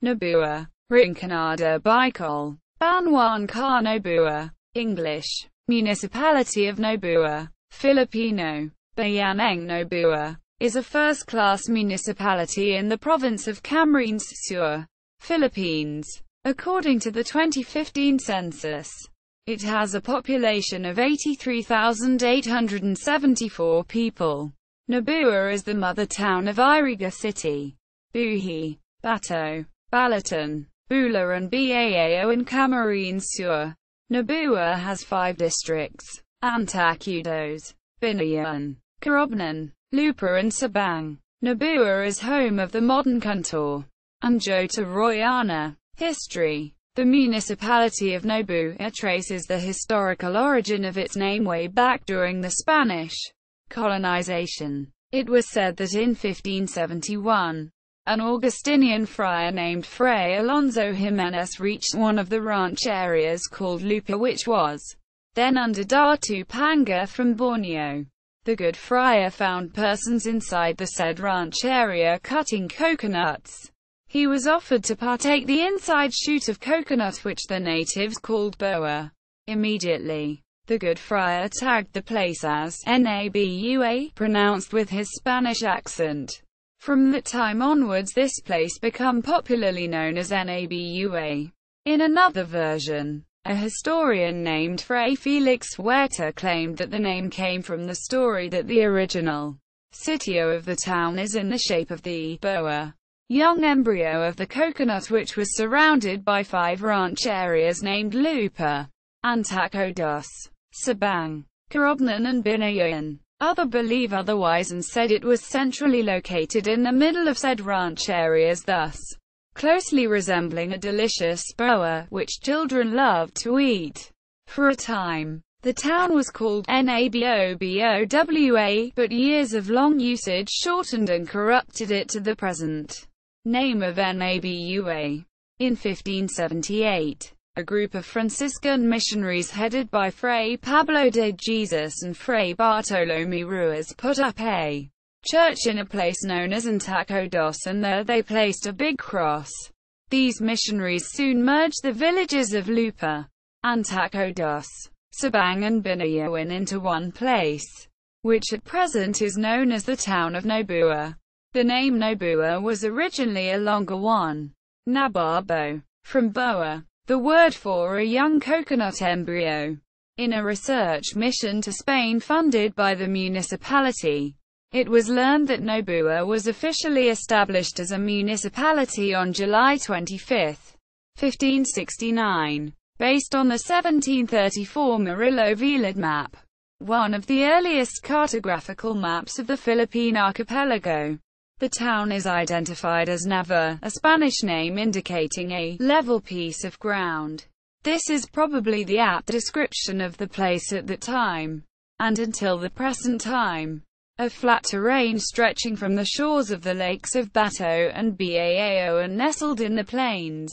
Nabua, Rinconada Bikol, Banwāan Nabua, English, Municipality of Nabua, Filipino, Bayan Nabua, is a first-class municipality in the province of Camarines Sur, Philippines. According to the 2015 census, it has a population of 83,874 people. Nabua is the mother town of Iriga City, Buhi, Bato, Balatan, Bula and Baao in Camarines Sur. Nabua has 5 districts: Antacudos, Binoyoan, Caobnan, Lupa and Sabang. Nabua is home of the modern kuntaw and jota rojana. History. The municipality of Nabua traces the historical origin of its name way back during the Spanish colonization. It was said that in 1571, an Augustinian friar named Fray Alonso Jimenez reached one of the ranch areas called Lupa, which was then under Datu Panga from Borneo. The good friar found persons inside the said ranch area cutting coconuts. He was offered to partake the inside shoot of coconut, which the natives called boa. Immediately, the good friar tagged the place as Nabua, pronounced with his Spanish accent. From that time onwards this place became popularly known as Nabua. In another version, a historian named Fray Felix Huerta claimed that the name came from the story that the original sitio of the town is in the shape of the boa, young embryo of the coconut, which was surrounded by 5 ranch areas named Lupa, Antacudos, Sabang, Caobnan and Binoyoan. Others believe otherwise and said it was centrally located in the middle of said ranch areas, thus closely resembling a delicious boa, which children loved to eat. For a time, the town was called Nabua, but years of long usage shortened and corrupted it to the present name of Nabua. In 1578, a group of Franciscan missionaries headed by Fray Pablo de Jesus and Fray Bartolomé Ruiz put up a church in a place known as Antacudos, and there they placed a big cross. These missionaries soon merged the villages of Lupa, Antacudos, Sabang and Binoyoan into one place, which at present is known as the town of Nabua. The name Nabua was originally a longer one, Nababo, from boa, the word for a young coconut embryo. In a research mission to Spain funded by the municipality, it was learned that Nabua was officially established as a municipality on July 25, 1569, based on the 1734 Murillo Velid map, one of the earliest cartographical maps of the Philippine archipelago. The town is identified as Nava, a Spanish name indicating a level piece of ground. This is probably the apt description of the place at that time, and until the present time, a flat terrain stretching from the shores of the lakes of Bato and Baao and nestled in the plains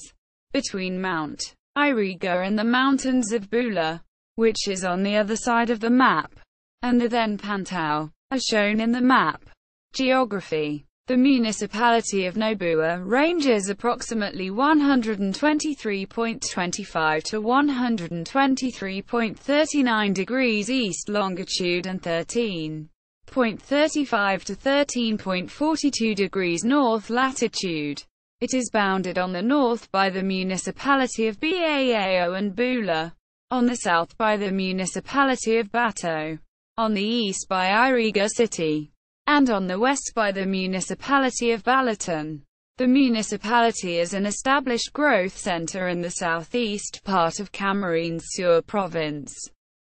between Mount Iriga and the mountains of Bula, which is on the other side of the map, and the then Pantao, as shown in the map. Geography. The municipality of Nabua ranges approximately 123.25 to 123.39 degrees east longitude and 13.35 to 13.42 degrees north latitude. It is bounded on the north by the municipality of Baao and Bula, on the south by the municipality of Bato, on the east by Iriga City, and on the west by the municipality of Balatan. The municipality is an established growth center in the southeast part of Camarines Sur province,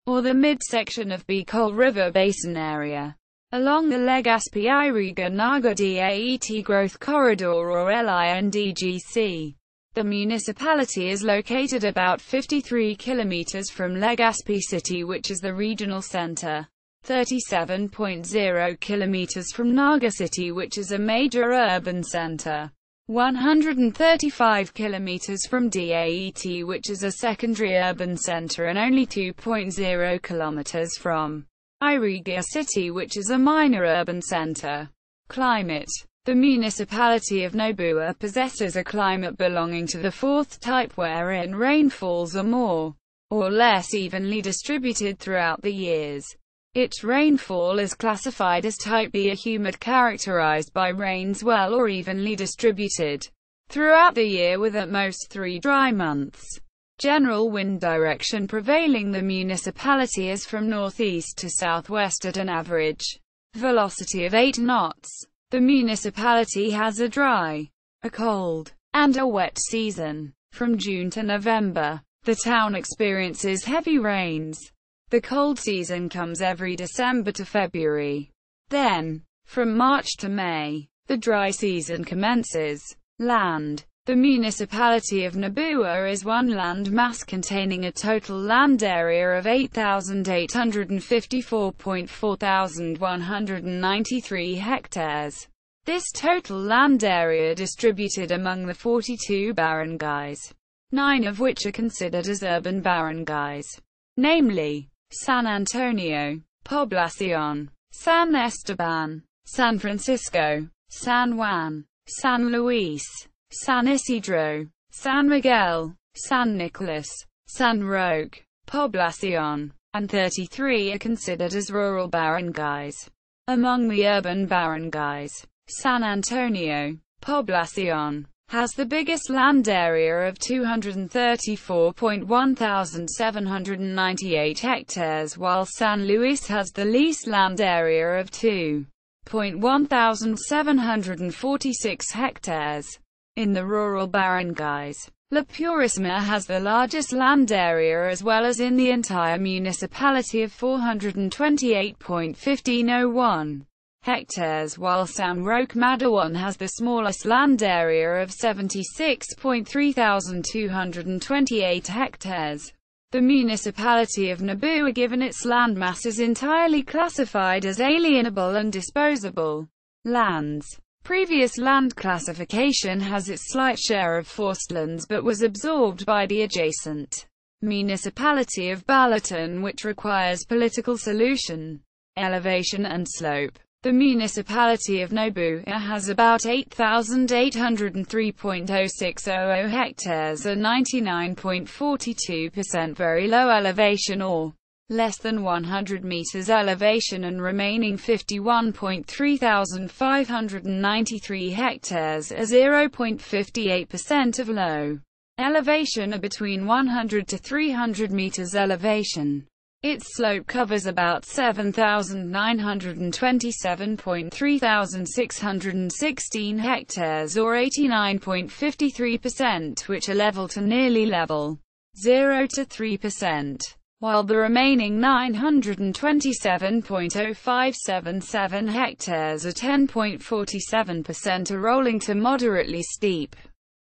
or the midsection of Bicol River Basin area, along the Legazpi-Iriga Naga Daet Growth Corridor or LINDGC. The municipality is located about 53 kilometers from Legazpi City, which is the regional center, 37.0 kilometers from Naga City, which is a major urban center, 135 kilometers from Daet, which is a secondary urban center, and only 2.0 kilometers from Iriga City, which is a minor urban center. Climate. The municipality of Nabua possesses a climate belonging to the fourth type, wherein rainfalls are more or less evenly distributed throughout the years. Its rainfall is classified as Type B, a humid characterized by rains well or evenly distributed throughout the year with at most 3 dry months. General wind direction prevailing the municipality is from northeast to southwest at an average velocity of 8 knots. The municipality has a dry, a cold, and a wet season. From June to November, the town experiences heavy rains. The cold season comes every December to February. Then, from March to May, the dry season commences. Land. The municipality of Nabua is one land mass containing a total land area of 8,854.4193 hectares. This total land area distributed among the 42 barangays, 9 of which are considered as urban barangays, namely San Antonio, Poblacion, San Esteban, San Francisco, San Juan, San Luis, San Isidro, San Miguel, San Nicolas, San Roque, Poblacion, and 33 are considered as rural barangays. Among the urban barangays, San Antonio, Poblacion, has the biggest land area of 234.1798 hectares, while San Luis has the least land area of 2.1746 hectares. In the rural barangays, La Purísima has the largest land area as well as in the entire municipality of 428.1501 hectares, while San Roque Madawan has the smallest land area of 76.3228 hectares. The municipality of Nabua, given its landmass, is entirely classified as alienable and disposable lands. Previous land classification has its slight share of forestlands but was absorbed by the adjacent municipality of Balatan, which requires political solution. Elevation and slope. The municipality of Nabua has about 8,803.0600 hectares at 99.42% very low elevation, or less than 100 meters elevation, and remaining 51,3593 hectares at 0.58% of low elevation are between 100 to 300 meters elevation. Its slope covers about 7,927.3616 hectares or 89.53%, which are level to nearly level, 0 to 3%, while the remaining 927.0577 hectares or 10.47% are rolling to moderately steep,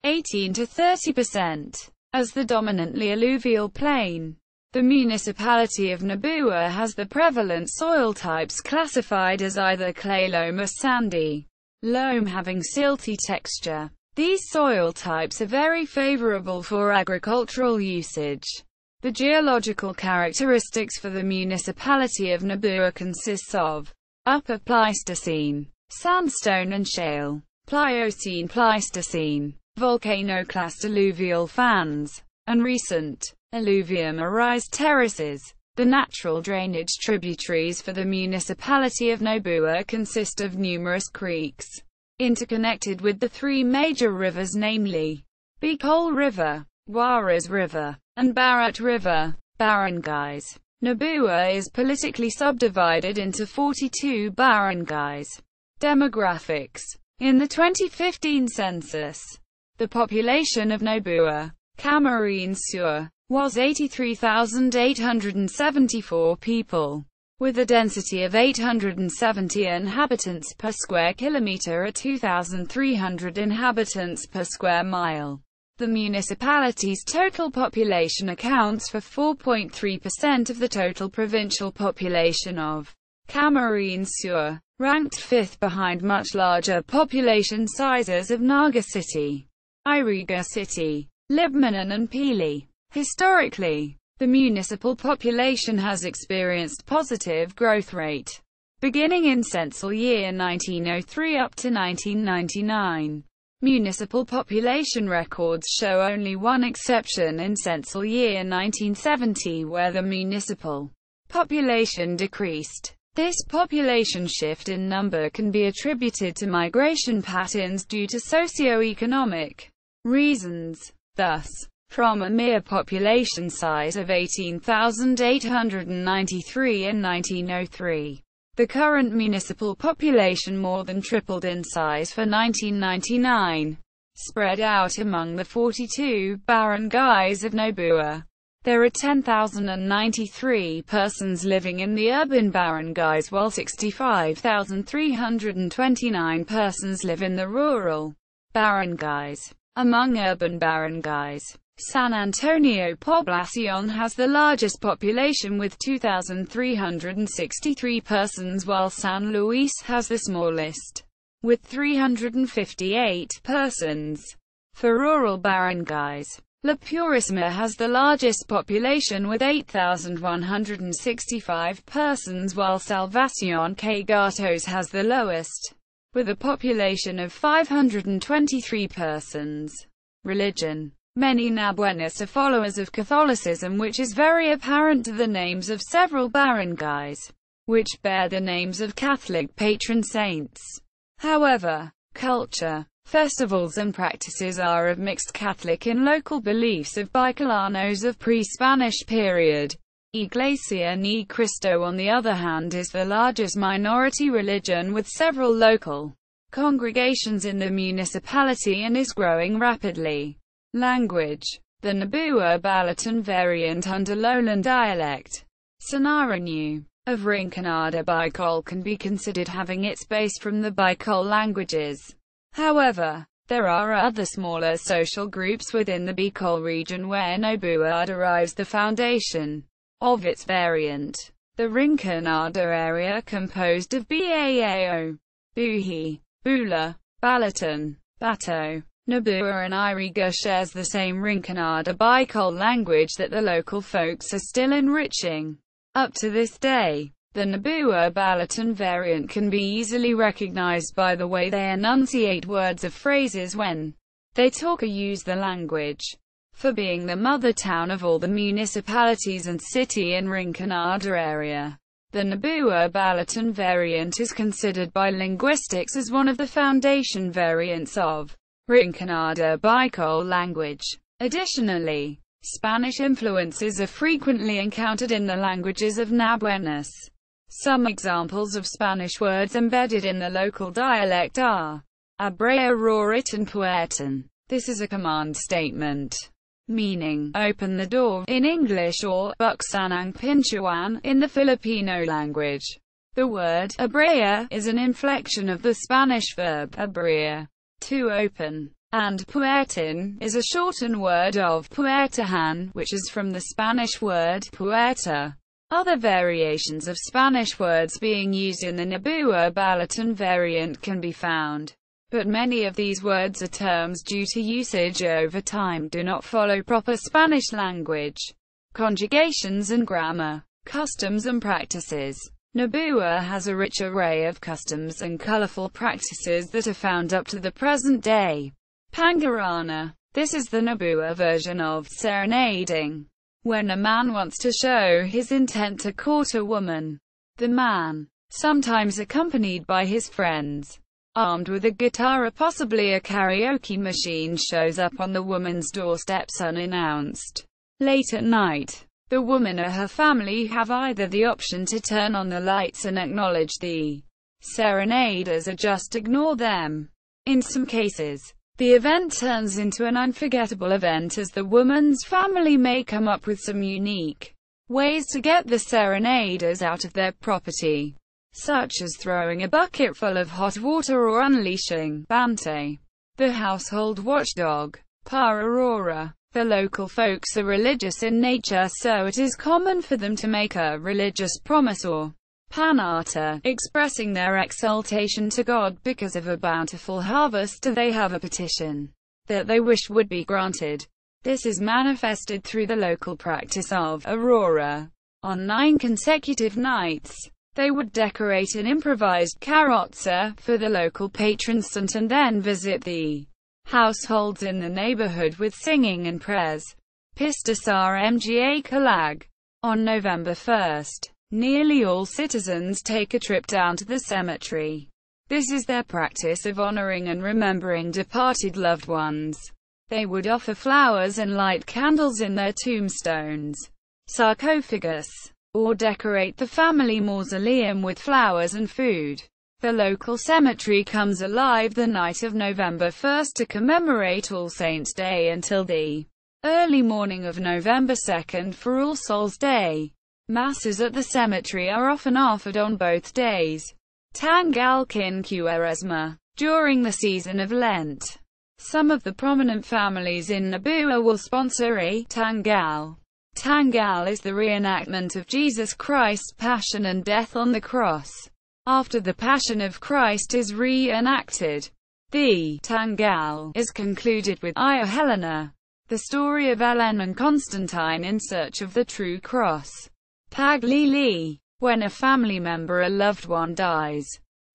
18 to 30%. As the dominantly alluvial plain, the municipality of Nabua has the prevalent soil types classified as either clay loam or sandy loam having silty texture. These soil types are very favorable for agricultural usage. The geological characteristics for the municipality of Nabua consists of Upper Pleistocene, sandstone and shale, Pliocene Pleistocene, volcanoclast alluvial fans, and recent alluvium-arised terraces. The natural drainage tributaries for the municipality of Nabua consist of numerous creeks, interconnected with the 3 major rivers, namely Bikol River, Juarez River, and Barat River. Barangays. Nabua is politically subdivided into 42 barangays. Demographics. In the 2015 census, the population of Nabua, Camarines Sur, was 83,874 people, with a density of 870 inhabitants per square kilometer at 2,300 inhabitants per square mile. The municipality's total population accounts for 4.3% of the total provincial population of Camarines Sur, ranked 5th behind much larger population sizes of Naga City, Iriga City, Libmanan and Pili. Historically, the municipal population has experienced positive growth rate. beginning in census year 1903 up to 1999. Municipal population records show only one exception in census year 1970 where the municipal population decreased. This population shift in number can be attributed to migration patterns due to socio-economic reasons. Thus, from a mere population size of 18,893 in 1903, the current municipal population more than tripled in size for 1999. Spread out among the 42 barangays of Nabua, there are 10,093 persons living in the urban barangays while 65,329 persons live in the rural barangays. Among urban barangays, San Antonio Poblacion has the largest population with 2,363 persons while San Luis has the smallest, with 358 persons. For rural barangays, La Purísima has the largest population with 8,165 persons while Salvacion que Gatos has the lowest, with a population of 523 persons. Religion. Many Nabuenos are followers of Catholicism, which is very apparent to the names of several barangays, which bear the names of Catholic patron saints. However, culture, festivals and practices are of mixed Catholic and local beliefs of Bicolanos of pre-Spanish period. Iglesia Ni Cristo on the other hand is the largest minority religion with several local congregations in the municipality and is growing rapidly. Language. The Nabua Balatan variant under lowland dialect, Senaranu, of Rinconada Bikol can be considered having its base from the Bikol languages. However, there are other smaller social groups within the Bikol region where Nabua derives the foundation of its variant. The Rinconada area composed of Baao, Buhi, Bula, Balatan, Bato, Nabua and Iriga shares the same Rinconada Bikol language that the local folks are still enriching. Up to this day, the Nabua Balatan variant can be easily recognized by the way they enunciate words or phrases when they talk or use the language. For being the mother town of all the municipalities and city in Rinconada area, the Nabua Balatan variant is considered by linguistics as one of the foundation variants of Rinconada Bikol language. Additionally, Spanish influences are frequently encountered in the languages of Nabuenos. Some examples of Spanish words embedded in the local dialect are Abrea, Rorit and Puertan. This is a command statement, meaning, open the door, in English, or Buksanang Pinchuan, in the Filipino language. The word abrea is an inflection of the Spanish verb abrir, to open, and puertan is a shortened word of puertahan, which is from the Spanish word puerta. Other variations of Spanish words being used in the Nabua Balatan variant can be found, but many of these words or terms due to usage over time do not follow proper Spanish language conjugations and grammar. Customs and practices. Nabua has a rich array of customs and colorful practices that are found up to the present day. Pangarana. This is the Nabua version of serenading. When a man wants to show his intent to court a woman, the man, sometimes accompanied by his friends, armed with a guitar or possibly a karaoke machine, shows up on the woman's doorsteps unannounced. Late at night, the woman or her family have either the option to turn on the lights and acknowledge the serenaders or just ignore them. In some cases, the event turns into an unforgettable event as the woman's family may come up with some unique ways to get the serenaders out of their property, such as throwing a bucket full of hot water or unleashing Bante, the household watchdog. Par Aurora. The local folks are religious in nature, so it is common for them to make a religious promise or panata, expressing their exaltation to God because of a bountiful harvest, or they have a petition that they wish would be granted. This is manifested through the local practice of Aurora. On 9 consecutive nights, They would decorate an improvised carrozza for the local patron saint and then visit the households in the neighborhood with singing and prayers. Pista sa mga kalag. On November 1st, nearly all citizens take a trip down to the cemetery. This is their practice of honoring and remembering departed loved ones. They would offer flowers and light candles in their tombstones, sarcophagus, or decorate the family mausoleum with flowers and food. The local cemetery comes alive the night of November 1st to commemorate All Saints' Day until the early morning of November 2nd for All Souls' Day. Masses at the cemetery are often offered on both days. Tanggal kin Quaresma. During the season of Lent, some of the prominent families in Nabua will sponsor a Tanggal. Tanggal is the reenactment of Jesus Christ's passion and death on the cross. After the Passion of Christ is reenacted, the Tanggal is concluded with Io Helena, the story of Ellen and Constantine in search of the true cross. Paglili. When a family member or loved one dies,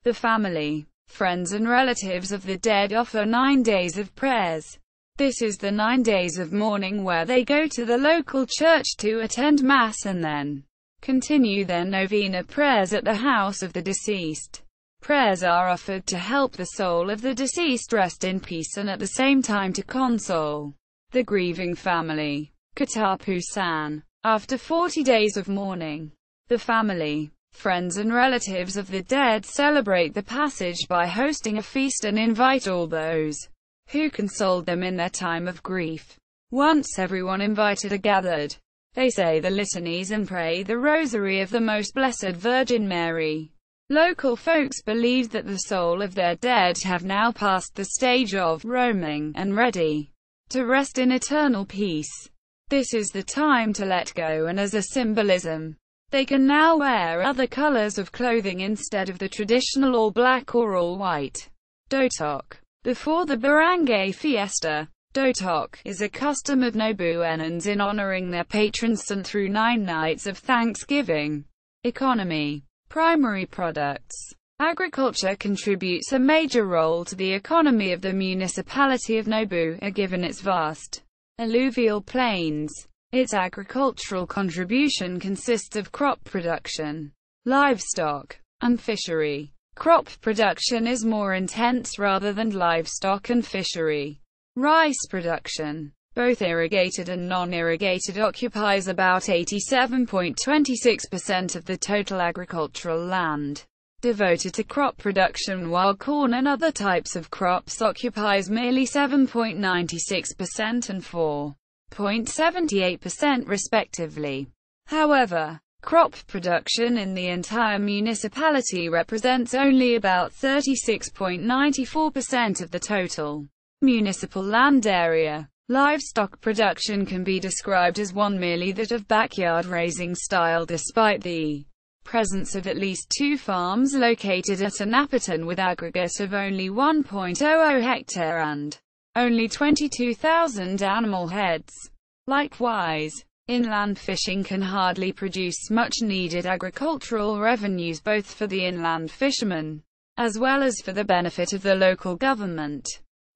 the family, friends and relatives of the dead offer 9 days of prayers. This is the 9 days of mourning where they go to the local church to attend Mass and then continue their novena prayers at the house of the deceased. Prayers are offered to help the soul of the deceased rest in peace and at the same time to console the grieving family. Katapusan. After 40 days of mourning, the family, friends and relatives of the dead celebrate the passage by hosting a feast and invite all those who consoled them in their time of grief. Once everyone invited are gathered, they say the litanies and pray the Rosary of the Most Blessed Virgin Mary. Local folks believe that the soul of their dead have now passed the stage of roaming and ready to rest in eternal peace. This is the time to let go, and as a symbolism, they can now wear other colors of clothing instead of the traditional all black or all white. Dotok. Before the barangay fiesta, Dotok is a custom of Nabuanans in honoring their patron saint through 9 nights of Thanksgiving. Economy. Primary products. Agriculture contributes a major role to the economy of the Municipality of Nabua given its vast alluvial plains. Its agricultural contribution consists of crop production, livestock, and fishery. Crop production is more intense rather than livestock and fishery. Rice production, both irrigated and non-irrigated, occupies about 87.26% of the total agricultural land devoted to crop production, while corn and other types of crops occupies merely 7.96% and 4.78% respectively. However, crop production in the entire municipality represents only about 36.94% of the total municipal land area. Livestock production can be described as one merely that of backyard raising style, despite the presence of at least 2 farms located at Anapatan with aggregate of only 1.00 hectare and only 22,000 animal heads. Likewise, inland fishing can hardly produce much needed agricultural revenues both for the inland fishermen as well as for the benefit of the local government.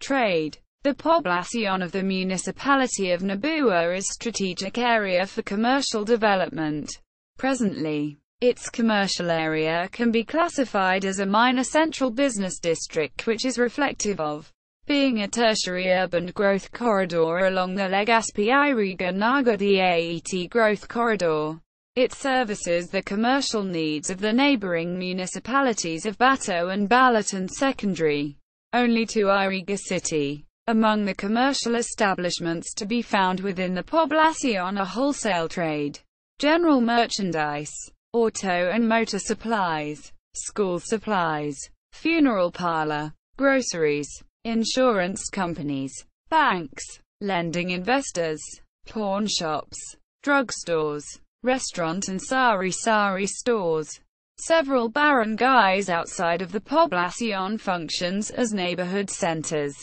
Trade. The poblacion of the Municipality of Nabua is strategic area for commercial development. Presently, its commercial area can be classified as a minor central business district, which is reflective of being a tertiary urban growth corridor along the Legazpi-Iriga the AET growth corridor. It services the commercial needs of the neighboring municipalities of Bato and Balatan. Secondary only to Iriga City. Among the commercial establishments to be found within the poblacion are wholesale trade, general merchandise, auto and motor supplies, school supplies, funeral parlor, groceries, insurance companies, banks, lending investors, pawn shops, drugstores, restaurant and sari-sari stores. Several barangays outside of the poblacion functions as neighborhood centers.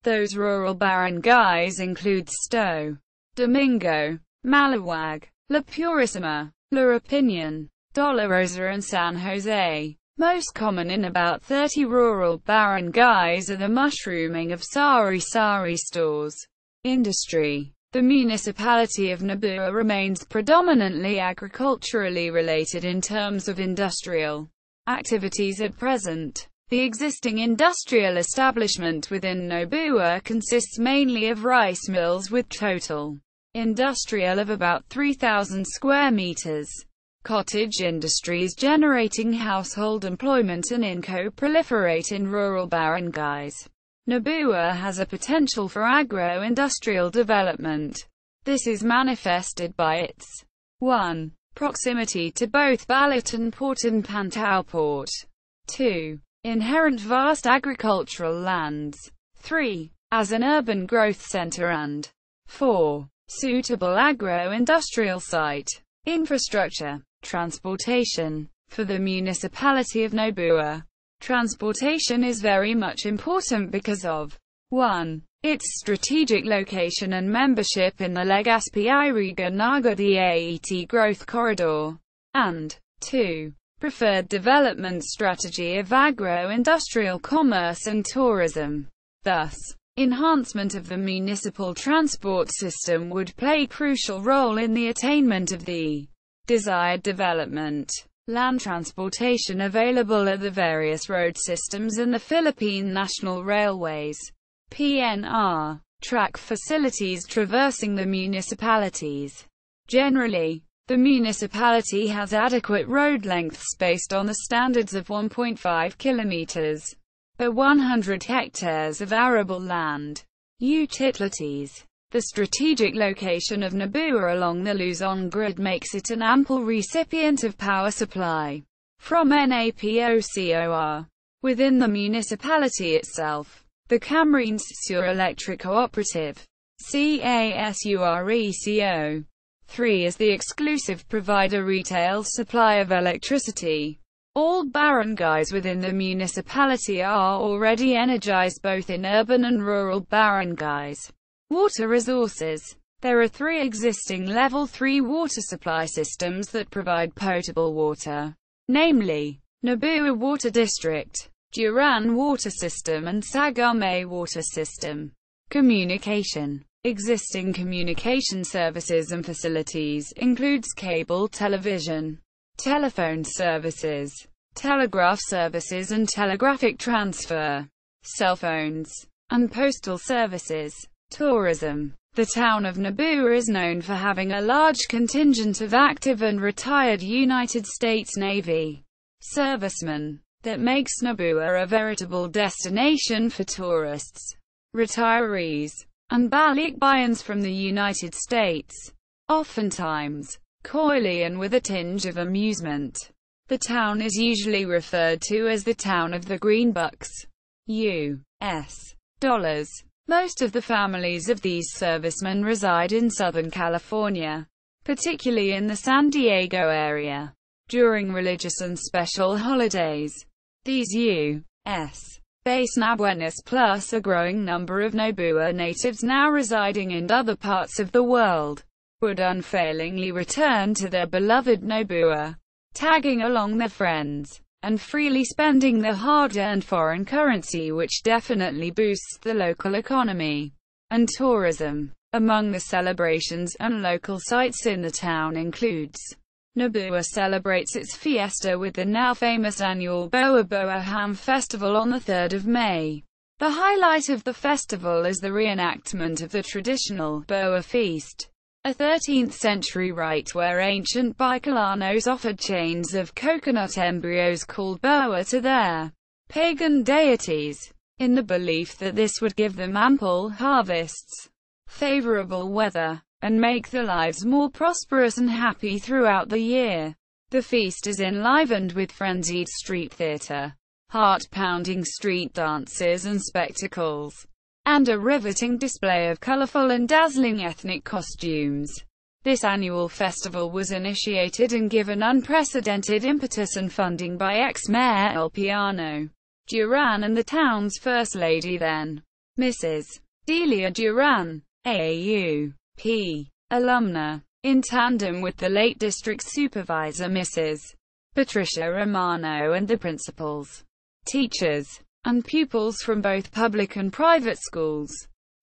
Those rural barangays include Sto, Domingo, Malawag, La Purísima, La Opinion, Dolorosa and San Jose. Most common in about 30 rural barangays are the mushrooming of sari-sari stores. Industry. The Municipality of Nabua remains predominantly agriculturally related in terms of industrial activities at present. The existing industrial establishment within Nabua consists mainly of rice mills with total industrial of about 3,000 square meters. Cottage industries generating household employment and income proliferate in rural barangays. Nabua has a potential for agro-industrial development. This is manifested by its 1. Proximity to both Balatan Port and Pantao Port. 2. Inherent vast agricultural lands. 3. As an urban growth center and 4. Suitable agro-industrial site. Infrastructure. Transportation. For the Municipality of Nabua, transportation is very much important because of 1. Its strategic location and membership in the Legazpi-Iriga City growth corridor, and 2. Preferred development strategy of agro-industrial commerce and tourism. Thus, enhancement of the municipal transport system would play a crucial role in the attainment of the desired development. Land transportation available are the various road systems and the Philippine National Railways (PNR) track facilities traversing the municipalities. Generally, the municipality has adequate road lengths based on the standards of 1.5 kilometers per 100 hectares of arable land. Utilities. The strategic location of Nabua along the Luzon grid makes it an ample recipient of power supply from NAPOCOR. Within the municipality itself, the Camarines Sur Electric Cooperative CASURECO 3 is the exclusive provider retail supply of electricity. All barangays within the municipality are already energized both in urban and rural barangays. Water resources. There are 3 existing Level 3 water supply systems that provide potable water, namely, Nabua Water District, Duran Water System and Sagame Water System. Communication. Existing communication services and facilities includes cable television, telephone services, telegraph services and telegraphic transfer, cell phones, and postal services. Tourism. The town of Nabua is known for having a large contingent of active and retired United States Navy servicemen. That makes Nabua a veritable destination for tourists, retirees, and balikbayans from the United States. Oftentimes, coyly and with a tinge of amusement, the town is usually referred to as the town of the Greenbucks. U.S. dollars. Most of the families of these servicemen reside in Southern California, particularly in the San Diego area, during religious and special holidays. These U.S.-based Nabuenos plus a growing number of Nabua natives now residing in other parts of the world would unfailingly return to their beloved Nabua, tagging along their friends, and freely spending the hard-earned foreign currency, which definitely boosts the local economy and tourism. Among the celebrations and local sites in the town includes Nabua celebrates its fiesta with the now famous annual Boa Boa Ham Festival on the 3rd of May. The highlight of the festival is the reenactment of the traditional Boa Feast, a 13th-century rite where ancient Bicolanos offered chains of coconut embryos called boa to their pagan deities, in the belief that this would give them ample harvests, favorable weather, and make their lives more prosperous and happy throughout the year. The feast is enlivened with frenzied street theater, heart-pounding street dances and spectacles, and a riveting display of colorful and dazzling ethnic costumes. This annual festival was initiated and given unprecedented impetus and funding by ex-mayor Elpiano Duran and the town's First Lady then, Mrs. Delia Duran, AAUP alumna, in tandem with the late district supervisor Mrs. Patricia Romano, and the principals, teachers, and pupils from both public and private schools.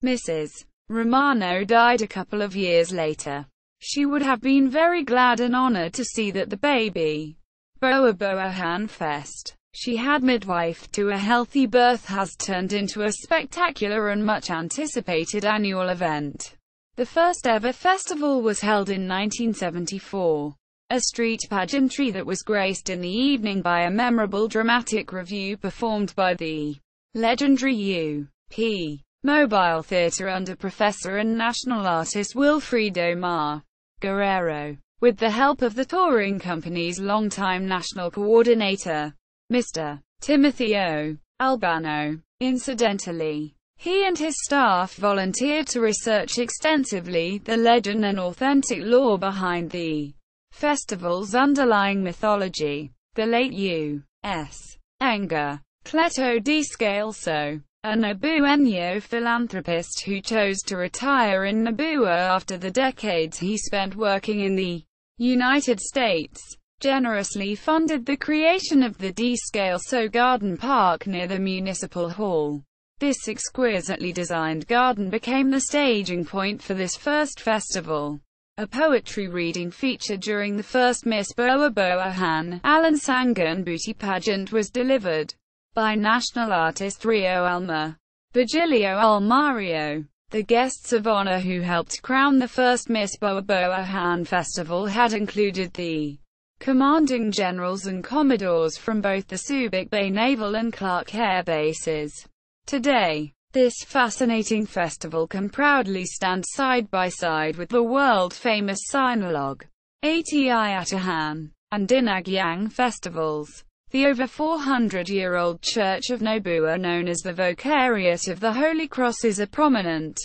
Mrs. Romano died a couple of years later. She would have been very glad and honored to see that the baby Boa Boa Ham Fest she had midwifed to a healthy birth has turned into a spectacular and much anticipated annual event. The first ever festival was held in 1974. A street pageantry that was graced in the evening by a memorable dramatic revue performed by the legendary U.P. Mobile Theatre under Professor and national artist Wilfredo Mar Guerrero, with the help of the touring company's longtime national coordinator, Mr. Timothy O. Albano. Incidentally, he and his staff volunteered to research extensively the legend and authentic lore behind the festival's underlying mythology. The late U.S. Enga Cleto D. Scalzo, a Nabueño philanthropist who chose to retire in Nabua after the decades he spent working in the United States, generously funded the creation of the Descalso Garden Park near the Municipal Hall. This exquisitely designed garden became the staging point for this first festival. A poetry reading feature during the first Miss Boa Boa Ham Alan Sangan beauty pageant was delivered by national artist Rio Alma Virgilio Almario. The guests of honor who helped crown the first Miss Boa Boa Ham Festival had included the commanding generals and commodores from both the Subic Bay Naval and Clark Air Bases. Today, this fascinating festival can proudly stand side by side with the world-famous Sinulog, Ati Atahan, and Dinagyang festivals. The over 400-year-old Church of Nabua, known as the Vocariate of the Holy Cross, is a prominent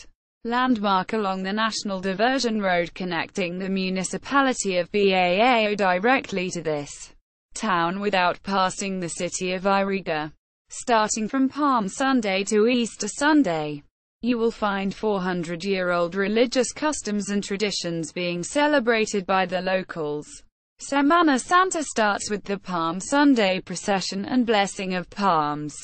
landmark along the National Diversion Road connecting the municipality of Baao directly to this town without passing the city of Iriga. Starting from Palm Sunday to Easter Sunday, you will find 400-year-old religious customs and traditions being celebrated by the locals. Semana Santa starts with the Palm Sunday procession and blessing of palms.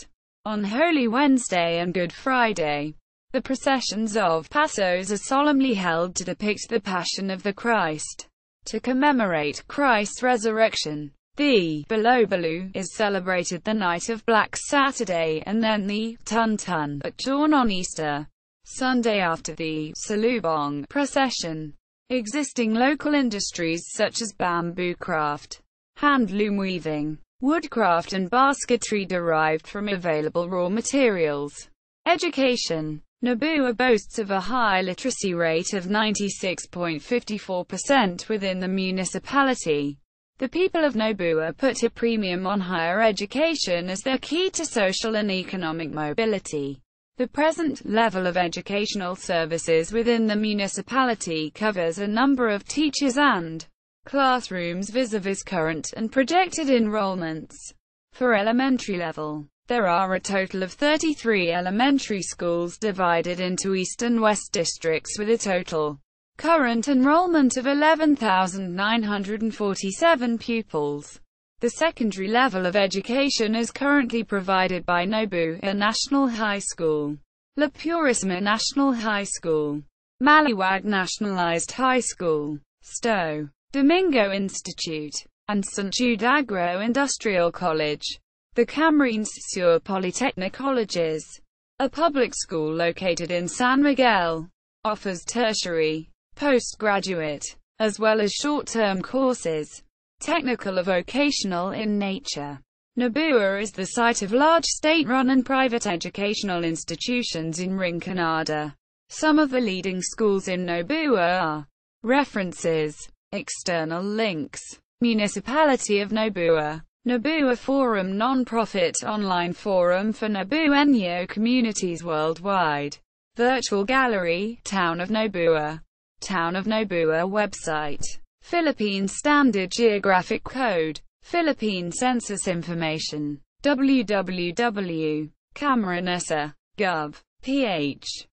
On Holy Wednesday and Good Friday, the processions of passos are solemnly held to depict the Passion of the Christ. To commemorate Christ's resurrection, the Balobalo is celebrated the night of Black Saturday, and then the Tun-Tun at dawn on Easter Sunday after the Salubong procession. Existing local industries such as bamboo craft, handloom weaving, woodcraft and basketry derived from available raw materials. Education. Nabua boasts of a high literacy rate of 96.54% within the municipality. The people of Nabua put a premium on higher education as their key to social and economic mobility. The present level of educational services within the municipality covers a number of teachers and classrooms vis-a-vis current and projected enrollments. For elementary level, there are a total of 33 elementary schools divided into East and West districts with a total current enrollment of 11,947 pupils. The secondary level of education is currently provided by Nabua National High School, La Purisma National High School, Maliwag Nationalized High School, Sto. Domingo Institute, and St. Jude Agro-Industrial College. The Camarines Sur Polytechnic Colleges, a public school located in San Miguel, offers tertiary, postgraduate, as well as short-term courses, technical or vocational in nature. Nabua is the site of large state-run and private educational institutions in Rinconada. Some of the leading schools in Nabua are references. External links. Municipality of Nabua. Nabua Forum, non-profit online forum for Nabueño communities worldwide. Virtual gallery, Town of Nabua. Town of Nabua website. Philippine Standard Geographic Code. Philippine Census Information. www.camarines.gov.ph